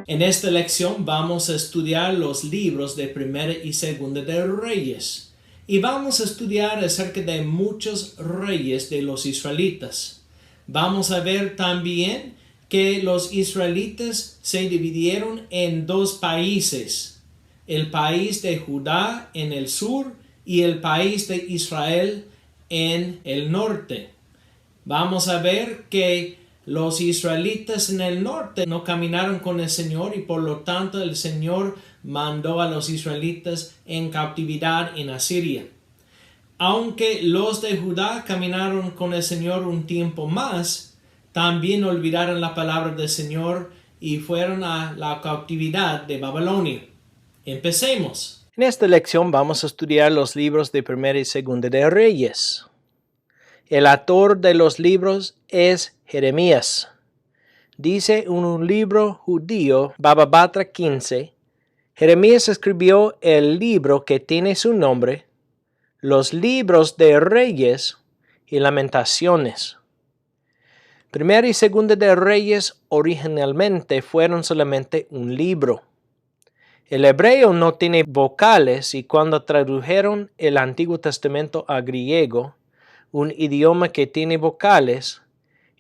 En esta lección vamos a estudiar los libros de Primera y Segunda de Reyes y vamos a estudiar acerca de muchos reyes de los israelitas. Vamos a ver también que los israelitas se dividieron en dos países, el país de Judá en el sur y el país de Israel en el norte. Vamos a ver que los israelitas en el norte no caminaron con el Señor y por lo tanto el Señor mandó a los israelitas en cautividad en Asiria. Aunque los de Judá caminaron con el Señor un tiempo más, también olvidaron la palabra del Señor y fueron a la cautividad de Babilonia. Empecemos. En esta lección vamos a estudiar los libros de Primera y Segunda de Reyes. El autor de los libros es Jeremías. Dice en un libro judío, Baba Batra 15, Jeremías escribió el libro que tiene su nombre, los libros de Reyes y Lamentaciones. Primera y Segunda de Reyes originalmente fueron solamente un libro. El hebreo no tiene vocales y cuando tradujeron el Antiguo Testamento a griego, un idioma que tiene vocales,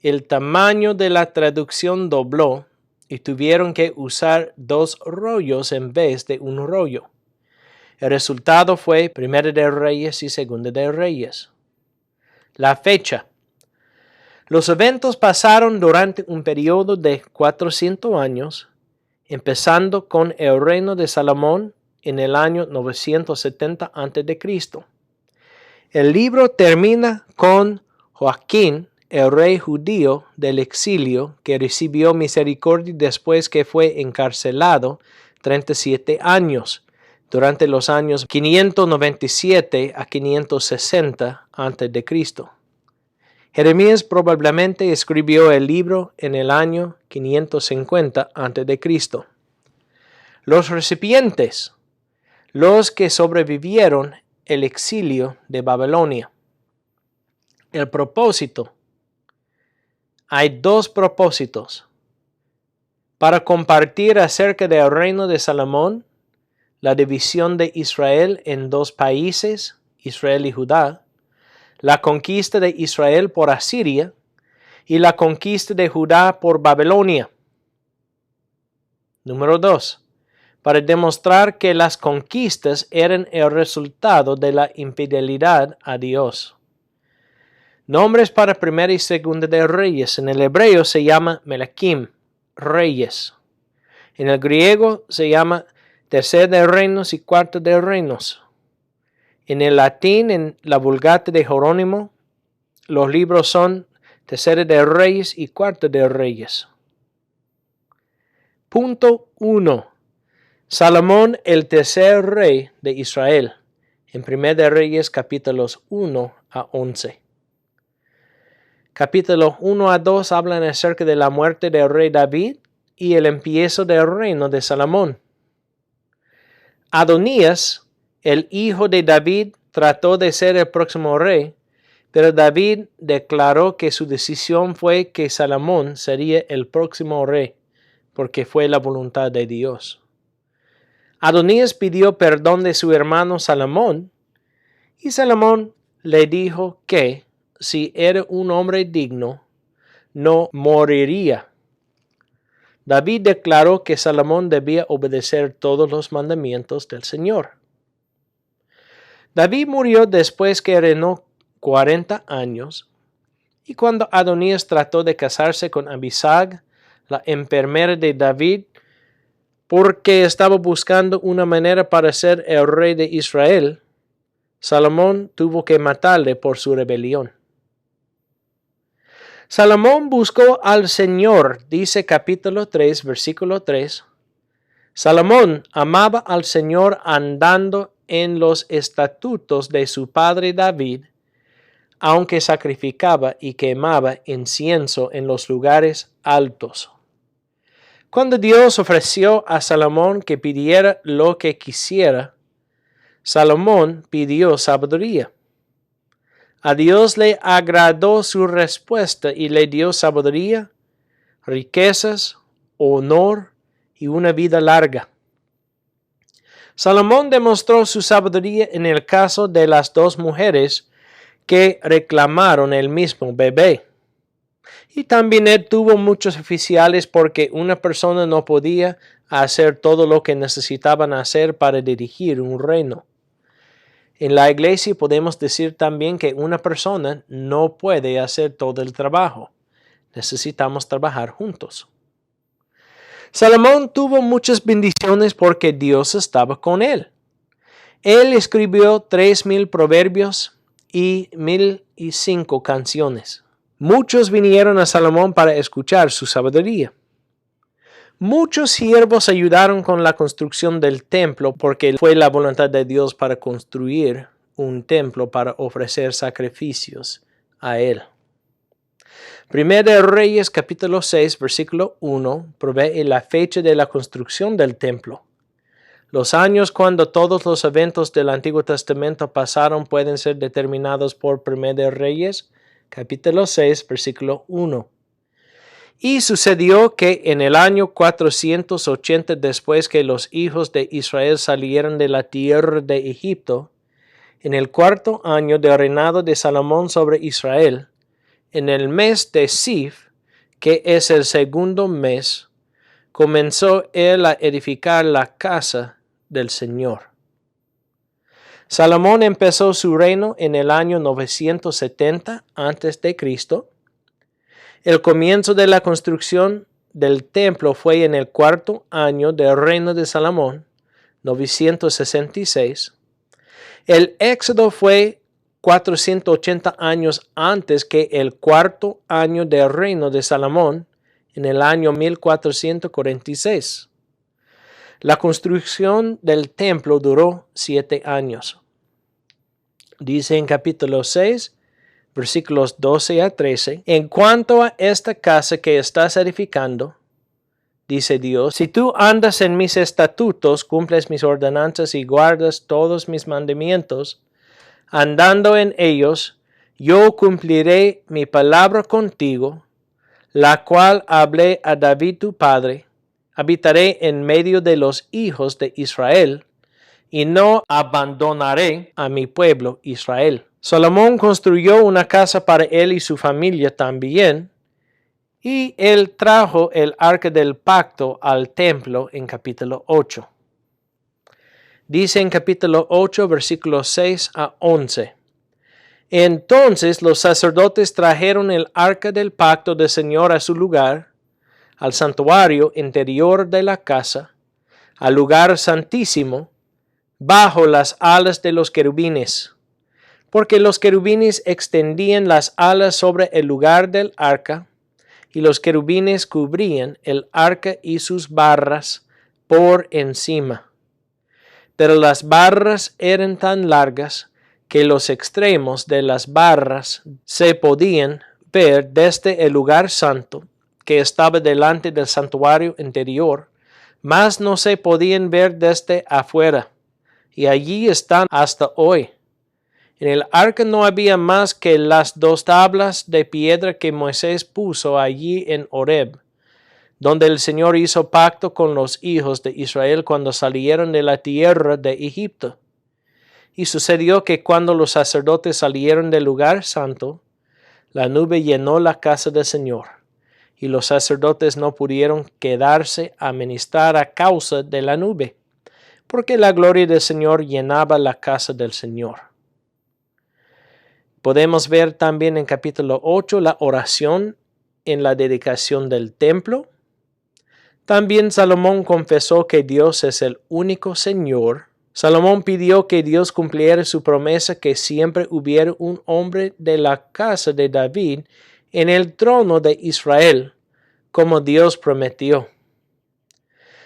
el tamaño de la traducción dobló y tuvieron que usar dos rollos en vez de un rollo. El resultado fue Primera de Reyes y Segunda de Reyes. La fecha. Los eventos pasaron durante un periodo de 400 años, empezando con el reino de Salomón en el año 970 a.C. El libro termina con Joaquín, el rey judío del exilio, que recibió misericordia después que fue encarcelado 37 años, durante los años 597 a 560 a.C. Jeremías probablemente escribió el libro en el año 550 a.C. Los recipientes, los que sobrevivieron el exilio de Babilonia. El propósito. Hay dos propósitos. Para compartir acerca del reino de Salomón, la división de Israel en dos países, Israel y Judá, la conquista de Israel por Asiria y la conquista de Judá por Babilonia. Número 2. Para demostrar que las conquistas eran el resultado de la infidelidad a Dios. Nombres para Primera y Segunda de Reyes. En el hebreo se llama Melachim, reyes. En el griego se llama Tercera de Reinos y Cuarta de Reinos. En el latín, en la Vulgata de Jerónimo, los libros son Tercera de Reyes y Cuarta de Reyes. Punto 1. Salomón, el tercer rey de Israel, en Primera de Reyes capítulos 1 a 11. Capítulos 1 a 2 hablan acerca de la muerte del rey David y el empiezo del reino de Salomón. Adonías, el hijo de David, trató de ser el próximo rey, pero David declaró que su decisión fue que Salomón sería el próximo rey, porque fue la voluntad de Dios. Adonías pidió perdón de su hermano Salomón, y Salomón le dijo que, si era un hombre digno, no moriría. David declaró que Salomón debía obedecer todos los mandamientos del Señor. David murió después que reinó 40 años, y cuando Adonías trató de casarse con Abisag, la enfermera de David, porque estaba buscando una manera para ser el rey de Israel, Salomón tuvo que matarle por su rebelión. Salomón buscó al Señor, dice capítulo 3, versículo 3. Salomón amaba al Señor andando en los estatutos de su padre David, aunque sacrificaba y quemaba incienso en los lugares altos. Cuando Dios ofreció a Salomón que pidiera lo que quisiera, Salomón pidió sabiduría. A Dios le agradó su respuesta y le dio sabiduría, riquezas, honor y una vida larga. Salomón demostró su sabiduría en el caso de las dos mujeres que reclamaron el mismo bebé. Y también él tuvo muchos oficiales porque una persona no podía hacer todo lo que necesitaban hacer para dirigir un reino. En la iglesia podemos decir también que una persona no puede hacer todo el trabajo. Necesitamos trabajar juntos. Salomón tuvo muchas bendiciones porque Dios estaba con él. Él escribió 3,000 proverbios y 1,005 canciones. Muchos vinieron a Salomón para escuchar su sabiduría. Muchos siervos ayudaron con la construcción del templo porque fue la voluntad de Dios para construir un templo para ofrecer sacrificios a él. Primera de Reyes capítulo 6 versículo 1 provee la fecha de la construcción del templo. Los años cuando todos los eventos del Antiguo Testamento pasaron pueden ser determinados por Primera de Reyes capítulo 6 versículo 1. Y sucedió que en el año 480 después que los hijos de Israel salieron de la tierra de Egipto, en el 4º año del reinado de Salomón sobre Israel, en el mes de Sif, que es el segundo mes, comenzó él a edificar la casa del Señor. Salomón empezó su reino en el año 970 a.C. El comienzo de la construcción del templo fue en el 4º año del reino de Salomón, 966. El éxodo fue 480 años antes que el 4º año del reino de Salomón, en el año 1446. La construcción del templo duró 7 años. Dice en capítulo 6, versículos 12 a 13, en cuanto a esta casa que estás edificando, dice Dios, si tú andas en mis estatutos, cumples mis ordenanzas y guardas todos mis mandamientos, andando en ellos, yo cumpliré mi palabra contigo, la cual hablé a David tu padre. Habitaré en medio de los hijos de Israel, y no abandonaré a mi pueblo Israel. Salomón construyó una casa para él y su familia también, y él trajo el arca del pacto al templo en capítulo 8. Dice en capítulo 8, versículos 6 a 11. Entonces los sacerdotes trajeron el arca del pacto del Señor a su lugar, al santuario interior de la casa, al lugar santísimo, bajo las alas de los querubines, porque los querubines extendían las alas sobre el lugar del arca, y los querubines cubrían el arca y sus barras por encima. Pero las barras eran tan largas que los extremos de las barras se podían ver desde el lugar santo, que estaba delante del santuario interior, mas no se podían ver desde afuera, y allí están hasta hoy. En el arca no había más que las 2 tablas de piedra que Moisés puso allí en Horeb, donde el Señor hizo pacto con los hijos de Israel cuando salieron de la tierra de Egipto. Y sucedió que cuando los sacerdotes salieron del lugar santo, la nube llenó la casa del Señor, y los sacerdotes no pudieron quedarse a ministrar a causa de la nube, porque la gloria del Señor llenaba la casa del Señor. Podemos ver también en capítulo 8 la oración en la dedicación del templo. También Salomón confesó que Dios es el único Señor. Salomón pidió que Dios cumpliera su promesa que siempre hubiera un hombre de la casa de David en el trono de Israel, como Dios prometió.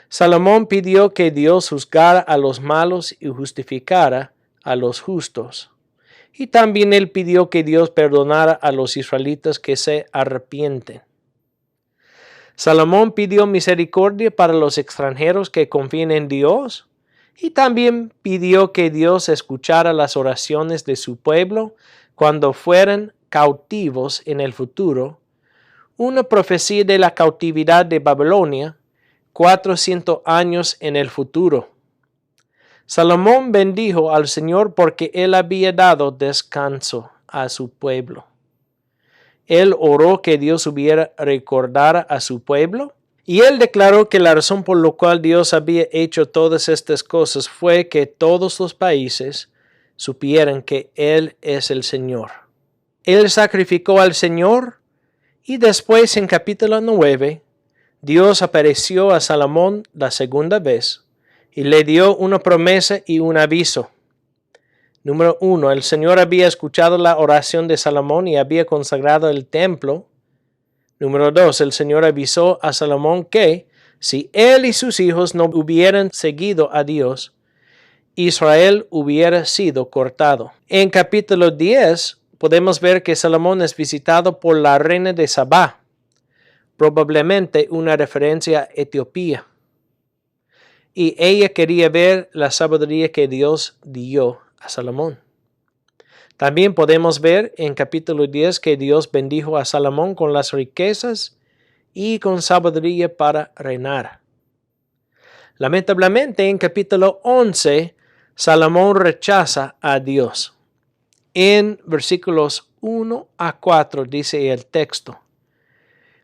Salomón pidió que Dios juzgara a los malos y justificara a los justos. Y también él pidió que Dios perdonara a los israelitas que se arrepienten. Salomón pidió misericordia para los extranjeros que confían en Dios, y también pidió que Dios escuchara las oraciones de su pueblo cuando fueran cautivos en el futuro, una profecía de la cautividad de Babilonia, 400 años en el futuro. Salomón bendijo al Señor porque él había dado descanso a su pueblo. Él oró que Dios hubiera recordado a su pueblo y él declaró que la razón por la cual Dios había hecho todas estas cosas fue que todos los países supieran que Él es el Señor. Él sacrificó al Señor y después en capítulo 9 Dios apareció a Salomón la segunda vez y le dio una promesa y un aviso. Número 1. El Señor había escuchado la oración de Salomón y había consagrado el templo. Número 2. El Señor avisó a Salomón que si él y sus hijos no hubieran seguido a Dios, Israel hubiera sido cortado. En capítulo 10 podemos ver que Salomón es visitado por la reina de Sabá, probablemente una referencia a Etiopía. Y ella quería ver la sabiduría que Dios dio a Salomón. También podemos ver en capítulo 10 que Dios bendijo a Salomón con las riquezas y con sabiduría para reinar. Lamentablemente, en capítulo 11, Salomón rechaza a Dios. En versículos 1 a 4 dice el texto: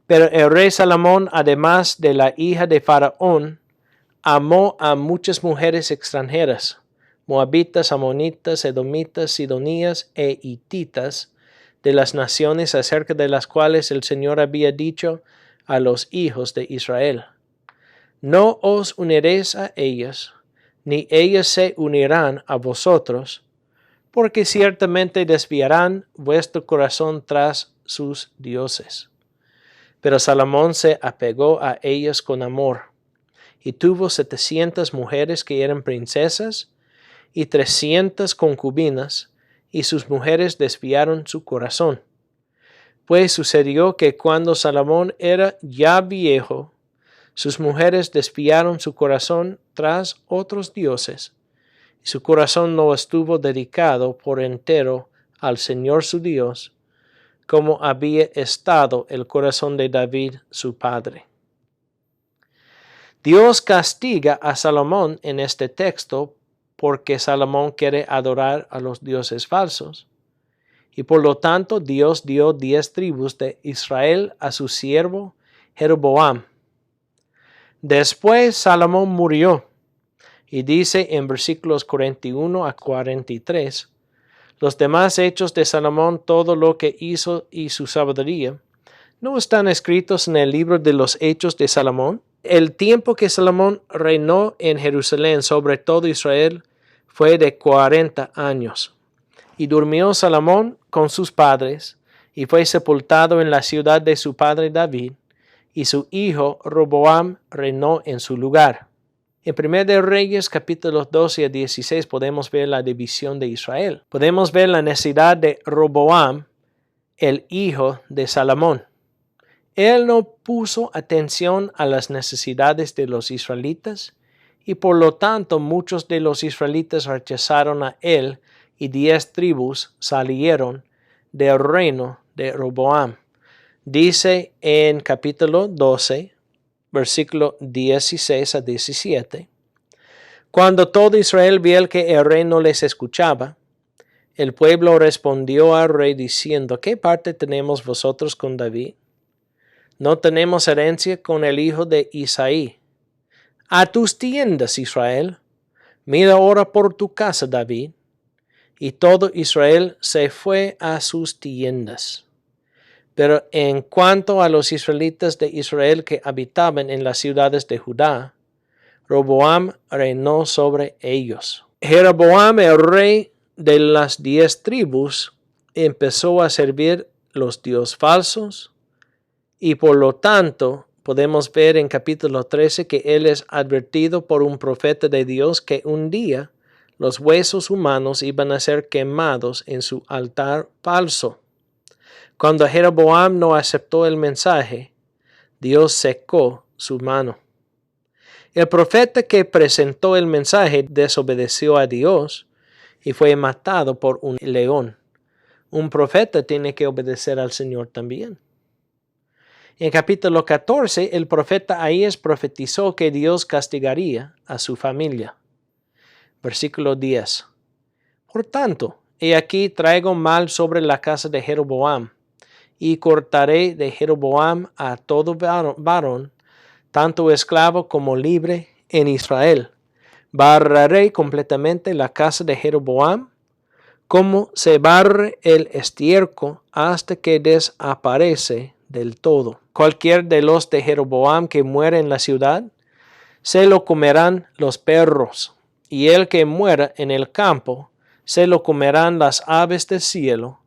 Pero el rey Salomón, además de la hija de Faraón, amó a muchas mujeres extranjeras, moabitas, amonitas, edomitas, sidonías e hititas, de las naciones acerca de las cuales el Señor había dicho a los hijos de Israel: No os uniréis a ellas, ni ellas se unirán a vosotros, porque ciertamente desviarán vuestro corazón tras sus dioses. Pero Salomón se apegó a ellas con amor, y tuvo 700 mujeres que eran princesas, y 300 concubinas, y sus mujeres desviaron su corazón. Pues sucedió que cuando Salomón era ya viejo, sus mujeres desviaron su corazón tras otros dioses, y su corazón no estuvo dedicado por entero al Señor su Dios, como había estado el corazón de David su padre. Dios castiga a Salomón en este texto porque Salomón quiere adorar a los dioses falsos, y por lo tanto Dios dio 10 tribus de Israel a su siervo Jeroboam. Después Salomón murió, y dice en versículos 41 a 43, los demás hechos de Salomón, todo lo que hizo y su sabiduría, ¿no están escritos en el libro de los hechos de Salomón? El tiempo que Salomón reinó en Jerusalén sobre todo Israel fue de 40 años. Y durmió Salomón con sus padres, y fue sepultado en la ciudad de su padre David, y su hijo Roboam reinó en su lugar. En 1 de Reyes capítulos 12 a 16 podemos ver la división de Israel. Podemos ver la necesidad de Roboam, el hijo de Salomón. Él no puso atención a las necesidades de los israelitas, y por lo tanto muchos de los israelitas rechazaron a él, y 10 tribus salieron del reino de Roboam. Dice en capítulo 12, versículo 16 a 17, cuando todo Israel vio que el rey no les escuchaba, el pueblo respondió al rey diciendo: ¿Qué parte tenemos vosotros con David? No tenemos herencia con el hijo de Isaí. A tus tiendas, Israel. Mira ahora por tu casa, David. Y todo Israel se fue a sus tiendas. Pero en cuanto a los israelitas de Israel que habitaban en las ciudades de Judá, Roboam reinó sobre ellos. Jeroboam, el rey de las 10 tribus, empezó a servir los dioses falsos, y por lo tanto podemos ver en capítulo 13 que él es advertido por un profeta de Dios que un día los huesos humanos iban a ser quemados en su altar falso. Cuando Jeroboam no aceptó el mensaje, Dios secó su mano. El profeta que presentó el mensaje desobedeció a Dios y fue matado por un león. Un profeta tiene que obedecer al Señor también. En capítulo 14, el profeta Ahías profetizó que Dios castigaría a su familia. Versículo 10. Por tanto, he aquí traigo mal sobre la casa de Jeroboam, y cortaré de Jeroboam a todo varón, tanto esclavo como libre en Israel. Barreré completamente la casa de Jeroboam, como se barre el estiércol hasta que desaparece del todo. Cualquier de los de Jeroboam que muere en la ciudad, se lo comerán los perros, y el que muera en el campo, se lo comerán las aves del cielo,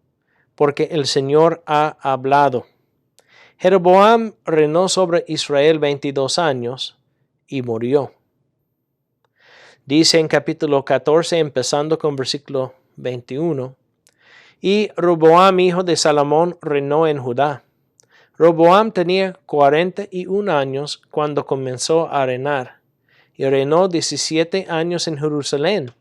porque el Señor ha hablado. Jeroboam reinó sobre Israel 22 años y murió. Dice en capítulo 14, empezando con versículo 21, y Roboam, hijo de Salomón, reinó en Judá. Roboam tenía 41 años cuando comenzó a reinar, y reinó 17 años en Jerusalén,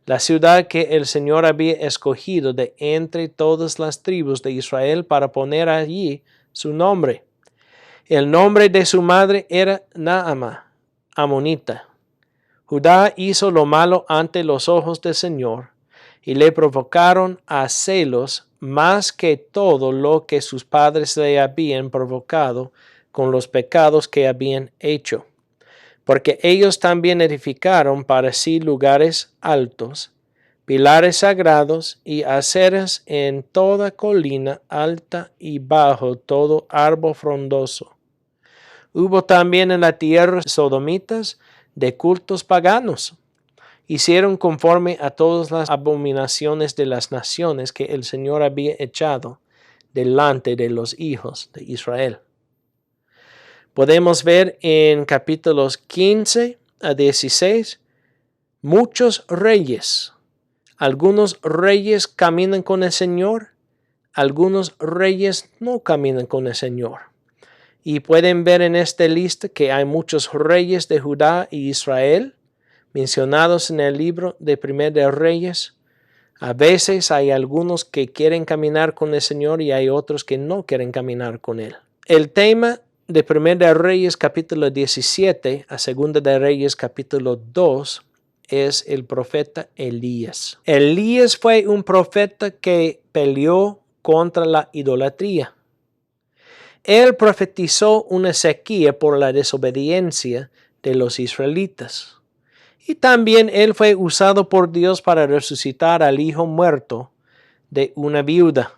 la ciudad que el Señor había escogido de entre todas las tribus de Israel para poner allí su nombre. El nombre de su madre era Naamá, amonita. Judá hizo lo malo ante los ojos del Señor, y le provocaron a celos más que todo lo que sus padres le habían provocado con los pecados que habían hecho, porque ellos también edificaron para sí lugares altos, pilares sagrados y aceras en toda colina alta y bajo todo árbol frondoso. Hubo también en la tierra sodomitas de cultos paganos. Hicieron conforme a todas las abominaciones de las naciones que el Señor había echado delante de los hijos de Israel. Podemos ver en capítulos 15 a 16 muchos reyes. Algunos reyes caminan con el Señor, algunos reyes no caminan con el Señor. Y pueden ver en esta lista que hay muchos reyes de Judá y Israel mencionados en el libro de Primera de Reyes. A veces hay algunos que quieren caminar con el Señor y hay otros que no quieren caminar con Él. El tema de Primera de Reyes capítulo 17 a Segunda de Reyes capítulo 2 es el profeta Elías. Elías fue un profeta que peleó contra la idolatría. Él profetizó una sequía por la desobediencia de los israelitas. Y también él fue usado por Dios para resucitar al hijo muerto de una viuda.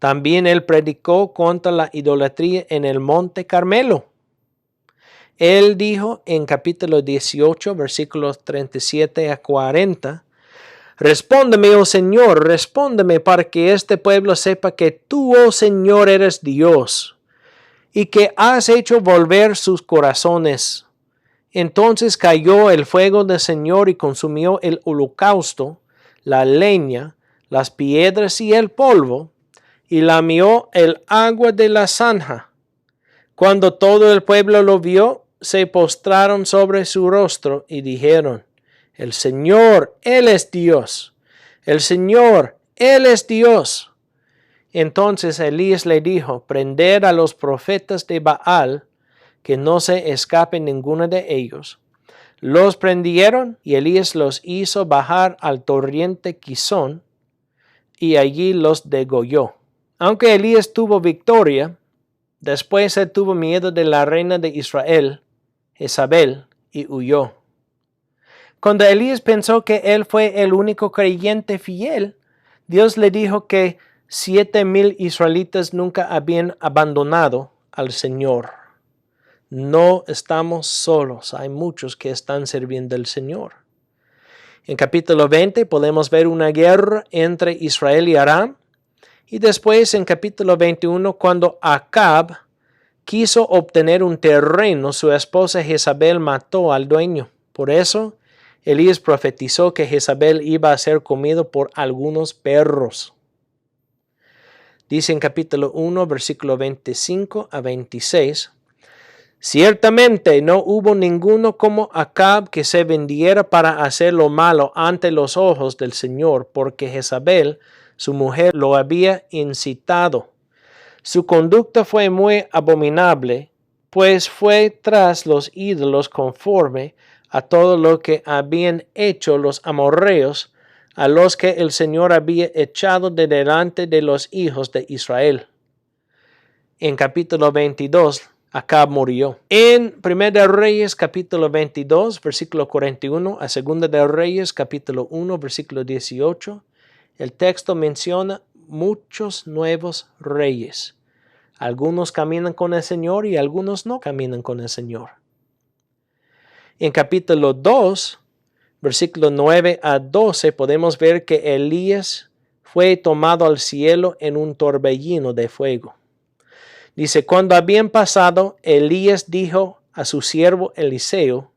También él predicó contra la idolatría en el monte Carmelo. Él dijo en capítulo 18, versículos 37 a 40, Respóndeme, oh Señor, respóndeme para que este pueblo sepa que tú, oh Señor, eres Dios y que has hecho volver sus corazones. Entonces cayó el fuego del Señor y consumió el holocausto, la leña, las piedras y el polvo, y lamió el agua de la zanja. Cuando todo el pueblo lo vio, se postraron sobre su rostro y dijeron, El Señor, Él es Dios. El Señor, Él es Dios. Entonces Elías le dijo, prended a los profetas de Baal, que no se escape ninguno de ellos. Los prendieron y Elías los hizo bajar al torrente Quizón y allí los degolló. Aunque Elías tuvo victoria, después él tuvo miedo de la reina de Israel, Jezabel, y huyó. Cuando Elías pensó que él fue el único creyente fiel, Dios le dijo que 7,000 israelitas nunca habían abandonado al Señor. No estamos solos, hay muchos que están sirviendo al Señor. En capítulo 20 podemos ver una guerra entre Israel y Aram. Y después en capítulo 21, cuando Acab quiso obtener un terreno, su esposa Jezabel mató al dueño. Por eso, Elías profetizó que Jezabel iba a ser comido por algunos perros. Dice en capítulo 1, versículo 25 a 26, Ciertamente no hubo ninguno como Acab que se vendiera para hacer lo malo ante los ojos del Señor, porque Jezabel, su mujer, lo había incitado. Su conducta fue muy abominable, pues fue tras los ídolos conforme a todo lo que habían hecho los amorreos, a los que el Señor había echado de delante de los hijos de Israel. En capítulo 22, Acab murió. En 1 de Reyes, capítulo 22, versículo 41, a 2 de Reyes, capítulo 1, versículo 18, el texto menciona muchos nuevos reyes. Algunos caminan con el Señor y algunos no caminan con el Señor. En capítulo 2, versículo 9 a 12, podemos ver que Elías fue tomado al cielo en un torbellino de fuego. Dice, cuando habían pasado, Elías dijo a su siervo Eliseo,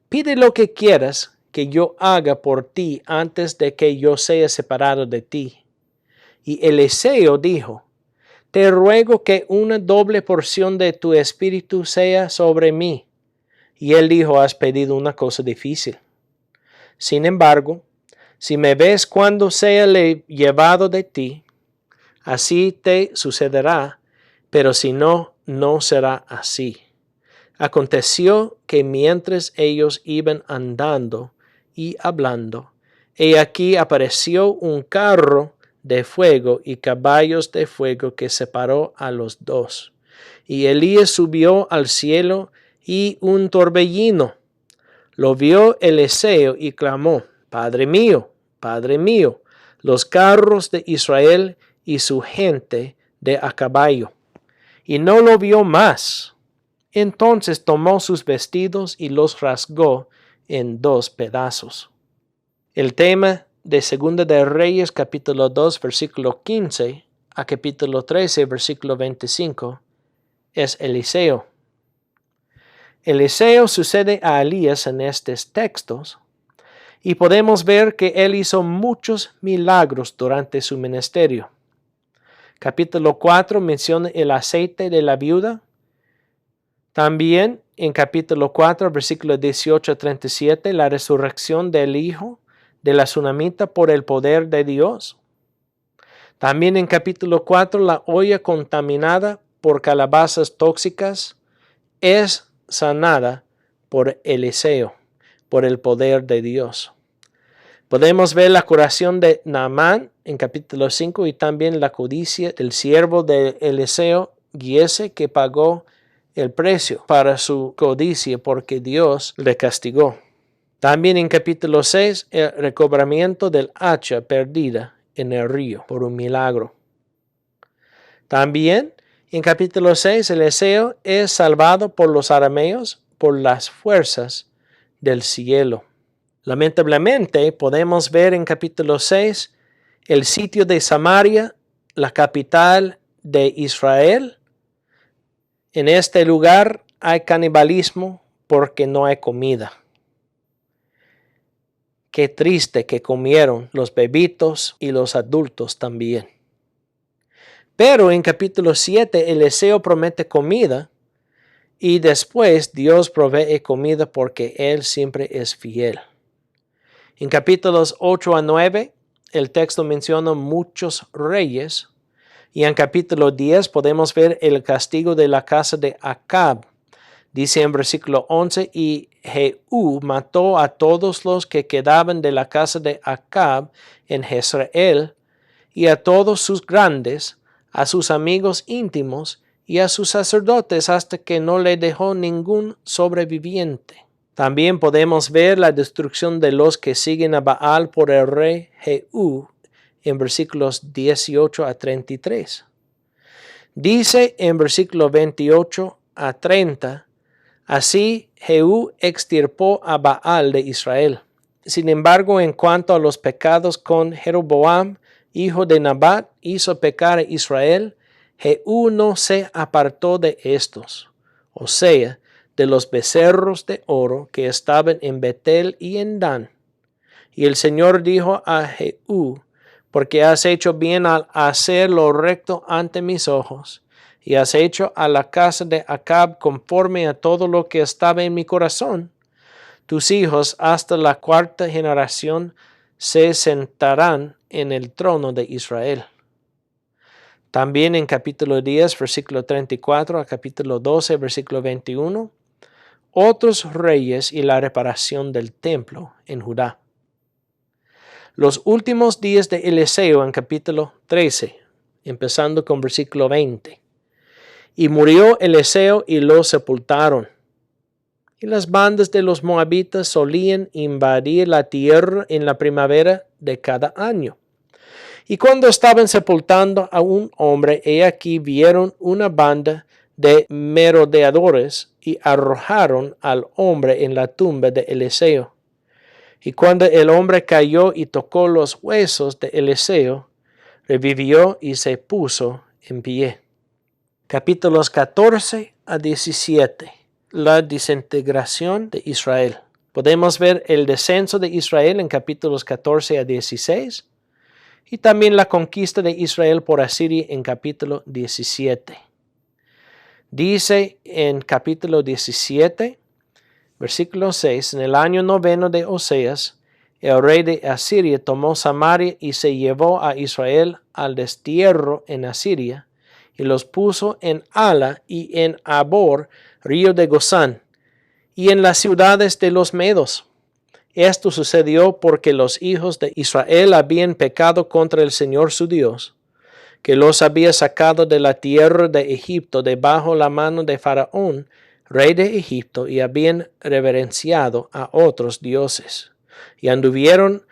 pide lo que quieras que yo haga por ti antes de que yo sea separado de ti. Y Eliseo dijo, te ruego que una doble porción de tu espíritu sea sobre mí. Y él dijo, has pedido una cosa difícil. Sin embargo, si me ves cuando sea llevado de ti, así te sucederá, pero si no, no será así. Aconteció que mientras ellos iban andando y hablando, he aquí apareció un carro de fuego y caballos de fuego que separó a los dos. Y Elías subió al cielo y un torbellino. Lo vio Eliseo y clamó, Padre mío, los carros de Israel y su gente de a caballo. Y no lo vio más. Entonces tomó sus vestidos y los rasgó en 2 pedazos. El tema de 2 de Reyes, capítulo 2, versículo 15, a capítulo 13, versículo 25, es Eliseo. Eliseo sucede a Elías en estos textos, y podemos ver que él hizo muchos milagros durante su ministerio. Capítulo 4 menciona el aceite de la viuda. También en capítulo 4, versículos 18 a 37, la resurrección del hijo de la tsunamita por el poder de Dios. También en capítulo 4, la olla contaminada por calabazas tóxicas es sanada por Eliseo, por el poder de Dios. Podemos ver la curación de Naamán en capítulo 5 y también la codicia del siervo de Eliseo, Giese, que pagó el precio para su codicia porque Dios le castigó. También en capítulo 6, el recobramiento del hacha perdida en el río por un milagro. También en capítulo 6, Eliseo es salvado por los arameos por las fuerzas del cielo. Lamentablemente, podemos ver en capítulo 6 el sitio de Samaria, la capital de Israel. En este lugar hay canibalismo porque no hay comida. Qué triste que comieron los bebitos y los adultos también. Pero en capítulo 7, Eliseo promete comida y después Dios provee comida porque Él siempre es fiel. En capítulos 8 a 9, el texto menciona muchos reyes y en capítulo 10 podemos ver el castigo de la casa de Acab. Dice en versículo 11, y Jehú mató a todos los que quedaban de la casa de Acab en Jezreel y a todos sus grandes, a sus amigos íntimos y a sus sacerdotes hasta que no le dejó ningún sobreviviente. También podemos ver la destrucción de los que siguen a Baal por el rey Jehú en versículos 18 a 33. Dice en versículo 28 a 30, así Jehú extirpó a Baal de Israel. Sin embargo, en cuanto a los pecados con Jeroboam, hijo de Nabat, hizo pecar a Israel, Jehú no se apartó de estos, o sea, de los becerros de oro que estaban en Betel y en Dan. Y el Señor dijo a Jehú, porque has hecho bien al hacer lo recto ante mis ojos, y has hecho a la casa de Acab conforme a todo lo que estaba en mi corazón, tus hijos hasta la 4ª generación se sentarán en el trono de Israel. También en capítulo 10, versículo 34 a capítulo 12, versículo 21, otros reyes y la reparación del templo en Judá. Los últimos días de Eliseo en capítulo 13, empezando con versículo 20. Y murió Eliseo y lo sepultaron. Y las bandas de los moabitas solían invadir la tierra en la primavera de cada año. Y cuando estaban sepultando a un hombre, he aquí vieron una banda de merodeadores y arrojaron al hombre en la tumba de Eliseo. Y cuando el hombre cayó y tocó los huesos de Eliseo, revivió y se puso en pie. Capítulos 14 a 17. La desintegración de Israel. Podemos ver el descenso de Israel en capítulos 14 a 16 y también la conquista de Israel por Asiria en capítulo 17. Dice en capítulo 17, versículo 6, en el año 9 de Oseas, el rey de Asiria tomó Samaria y se llevó a Israel al destierro en Asiria, y los puso en Ala y en Abor, río de Gozán, y en las ciudades de los medos. Esto sucedió porque los hijos de Israel habían pecado contra el Señor su Dios, que los había sacado de la tierra de Egipto debajo la mano de Faraón, rey de Egipto, y habían reverenciado a otros dioses, y anduvieron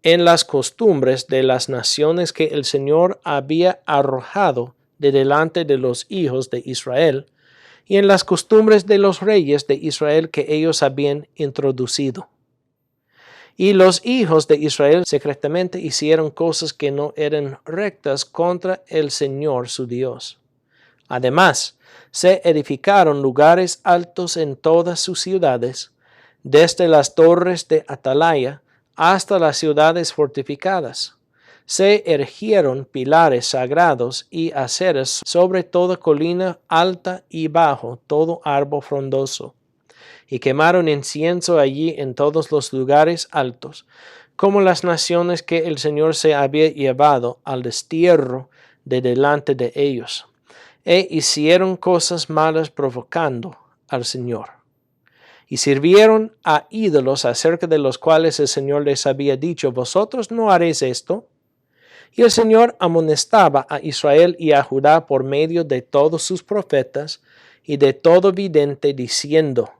en las costumbres de las naciones que el Señor había arrojado de delante de los hijos de Israel, y en las costumbres de los reyes de Israel que ellos habían introducido. Y los hijos de Israel secretamente hicieron cosas que no eran rectas contra el Señor su Dios. Además, se edificaron lugares altos en todas sus ciudades, desde las torres de Atalaya hasta las ciudades fortificadas. Se erigieron pilares sagrados y aceras sobre toda colina alta y bajo todo árbol frondoso, y quemaron incienso allí en todos los lugares altos, como las naciones que el Señor se había llevado al destierro de delante de ellos, e hicieron cosas malas provocando al Señor. Y sirvieron a ídolos acerca de los cuales el Señor les había dicho, vosotros no haréis esto. Y el Señor amonestaba a Israel y a Judá por medio de todos sus profetas y de todo vidente, diciendo,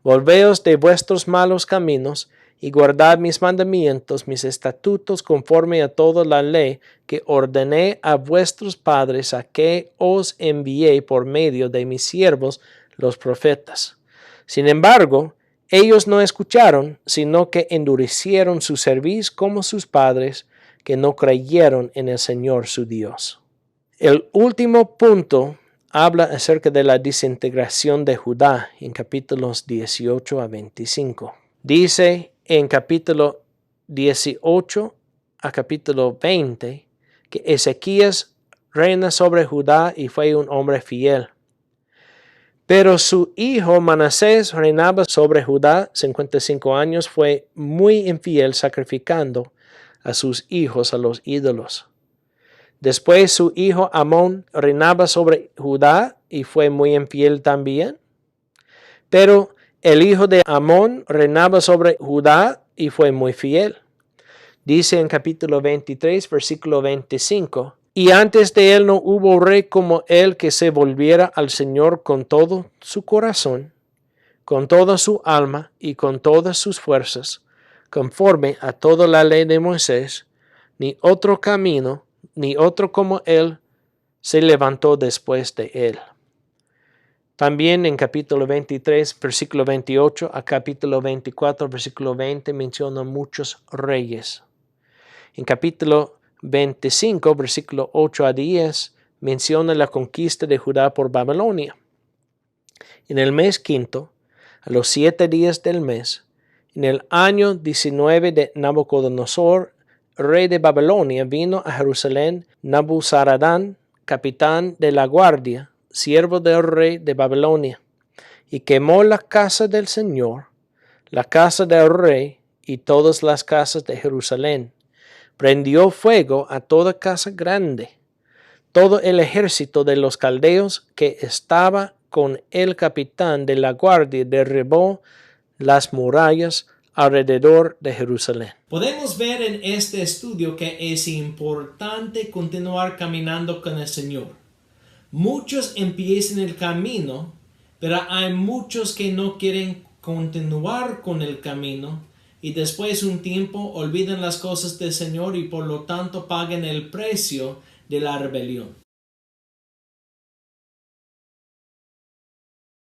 volveos de vuestros malos caminos y guardad mis mandamientos, mis estatutos, conforme a toda la ley que ordené a vuestros padres, a que os envié por medio de mis siervos los profetas. Sin embargo, ellos no escucharon, sino que endurecieron su cerviz como sus padres, que no creyeron en el Señor su Dios. El último punto habla acerca de la desintegración de Judá en capítulos 18 a 25. Dice en capítulo 18 a capítulo 20 que Ezequías reina sobre Judá y fue un hombre fiel. Pero su hijo Manasés reinaba sobre Judá 55 años, fue muy infiel sacrificando a sus hijos a los ídolos. Después su hijo Amón reinaba sobre Judá y fue muy infiel también. Pero el hijo de Amón reinaba sobre Judá y fue muy fiel. Dice en capítulo 23, versículo 25, y antes de él no hubo rey como él que se volviera al Señor con todo su corazón, con toda su alma y con todas sus fuerzas, conforme a toda la ley de Moisés, ni otro camino, ni otro como él se levantó después de él. También en capítulo 23, versículo 28 a capítulo 24, versículo 20 menciona muchos reyes. En capítulo 25, versículo 8 a 10 menciona la conquista de Judá por Babilonia. En el mes quinto, a los 7 días del mes, en el año 19 de Nabucodonosor, rey de Babilonia, vino a Jerusalén Nabuzaradán, capitán de la guardia, siervo del rey de Babilonia, y quemó la casa del Señor, la casa del rey y todas las casas de Jerusalén. Prendió fuego a toda casa grande, todo el ejército de los caldeos que estaba con el capitán de la guardia derribó las murallas alrededor de Jerusalén. Podemos ver en este estudio que es importante continuar caminando con el Señor. Muchos empiezan el camino, pero hay muchos que no quieren continuar con el camino y después de un tiempo olvidan las cosas del Señor y por lo tanto pagan el precio de la rebelión.